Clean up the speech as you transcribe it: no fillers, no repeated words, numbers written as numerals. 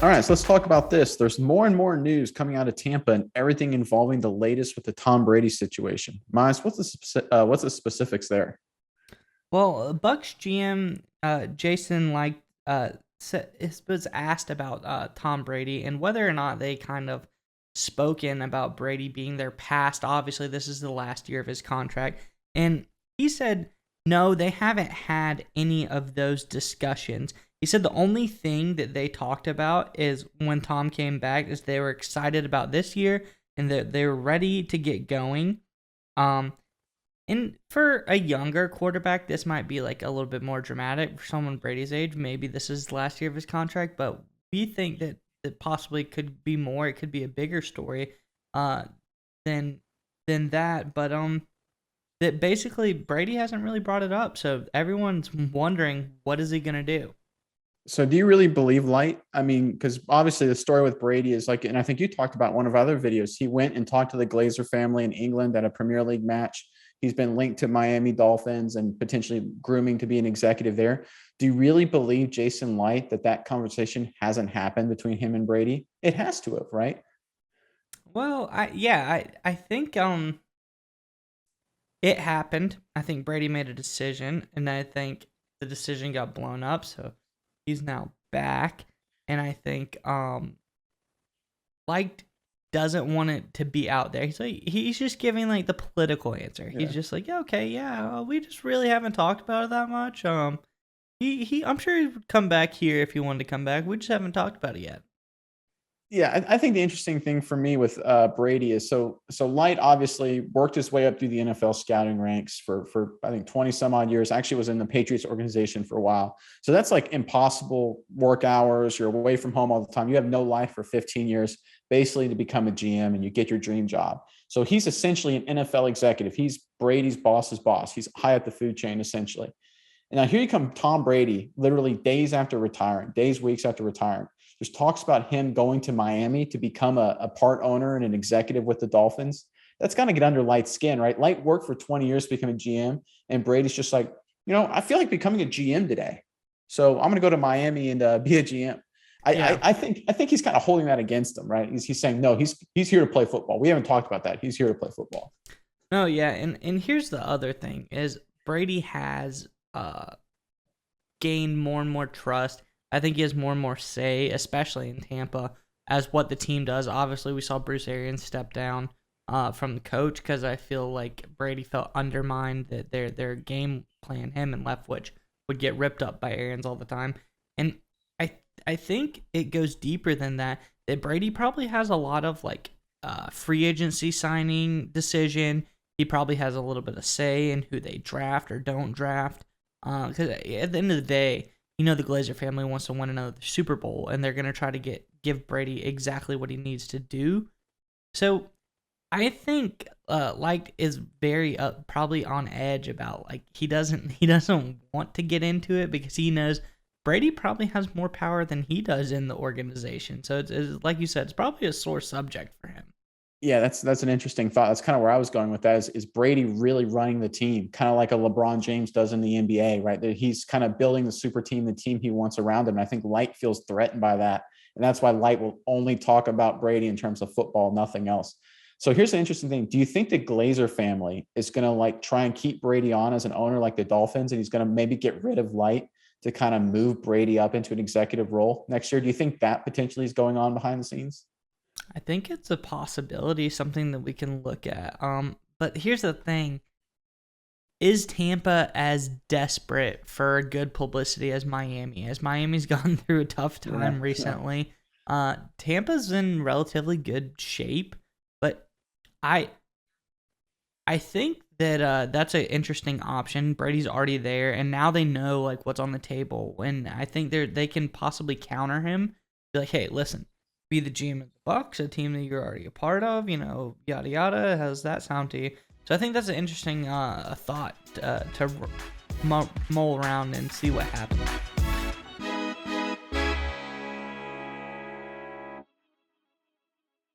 All right, so let's talk about this. There's more and more news coming out of Tampa and everything involving the latest with the Tom Brady situation. Miles, what's the specifics there? Well, Bucks GM Jason was asked about Tom Brady and whether or not they kind of spoken about Brady being their past. Obviously, this is the last year of his contract, and he said no, they haven't had any of those discussions. He said the only thing that they talked about is when Tom came back is they were excited about this year and that they were ready to get going. Um, and for a younger quarterback, this might be like a little bit more dramatic. For someone Brady's age, maybe this is the last year of his contract, but we think that it possibly could be more. It could be a bigger story uh, than that. But that basically Brady hasn't really brought it up, so everyone's wondering what is he gonna do. So, do you really believe Light? I mean, because obviously the story with Brady is like, and I think you talked about one of our other videos. He went and talked to the Glazer family in England at a Premier League match. He's been linked to Miami Dolphins and potentially grooming to be an executive there. Do you really believe Jason Light that conversation hasn't happened between him and Brady? It has to have, right? Well, I think it happened. I think Brady made a decision, and I think the decision got blown up, so he's now back. And I think like doesn't want it to be out there. He's just giving like the political answer. Yeah. He's just like, yeah, okay, yeah, we just really haven't talked about it that much. He I'm sure he would come back here if he wanted to come back. We just haven't talked about it yet. Yeah, I think the interesting thing for me with Brady is so Light obviously worked his way up through the NFL scouting ranks for I think 20 some odd years. Actually was in the Patriots organization for a while. So that's like impossible work hours. You're away from home all the time. You have no life for 15 years basically to become a GM and you get your dream job. So he's essentially an NFL executive. He's Brady's boss's boss. He's high up the food chain essentially. And now here you come Tom Brady, literally days after retiring, days, weeks after retiring. There's talks about him going to Miami to become a part owner and an executive with the Dolphins. That's going to get under Light's skin, right? Light worked for 20 years to become a GM, and Brady's just like, I feel like becoming a GM today. So I'm going to go to Miami and be a GM. Yeah. I think he's kind of holding that against him, right? He's saying no, he's here to play football. We haven't talked about that. He's here to play football. No, yeah, and here's the other thing is Brady has gained more and more trust. I think he has more and more say, especially in Tampa, as what the team does. Obviously, we saw Bruce Arians step down from the coach because I feel like Brady felt undermined that their game plan, him and Leftwich, would get ripped up by Arians all the time. And I think it goes deeper than that. That Brady probably has a lot of like free agency signing decision. He probably has a little bit of say in who they draft or don't draft. Because at the end of the day, the Glazer family wants to win another Super Bowl, and they're gonna try to give Brady exactly what he needs to do. So I think Light is very probably on edge about like he doesn't want to get into it because he knows Brady probably has more power than he does in the organization. So it's like you said, it's probably a sore subject for him. Yeah, that's an interesting thought. That's kind of where I was going with that. Is Brady really running the team, kind of like a LeBron James does in the NBA, right? That he's kind of building the super team, the team he wants around him. And I think Light feels threatened by that, and that's why Light will only talk about Brady in terms of football, nothing else. So here's the interesting thing: do you think the Glazer family is going to like try and keep Brady on as an owner, like the Dolphins, and he's going to maybe get rid of Light to kind of move Brady up into an executive role next year? Do you think that potentially is going on behind the scenes? I think it's a possibility, something that we can look at. But here's the thing. Is Tampa as desperate for good publicity as Miami? As Miami's gone through a tough Yeah, time yeah. recently, Tampa's in relatively good shape, but I I think that that's an interesting option. Brady's already there, and now they know like what's on the table, and I think they can possibly counter him. Be like, hey, listen, be the GM of the Bucks, a team that you're already a part of. Yada yada. How's that sound to you? So I think that's an interesting thought to mull around and see what happens.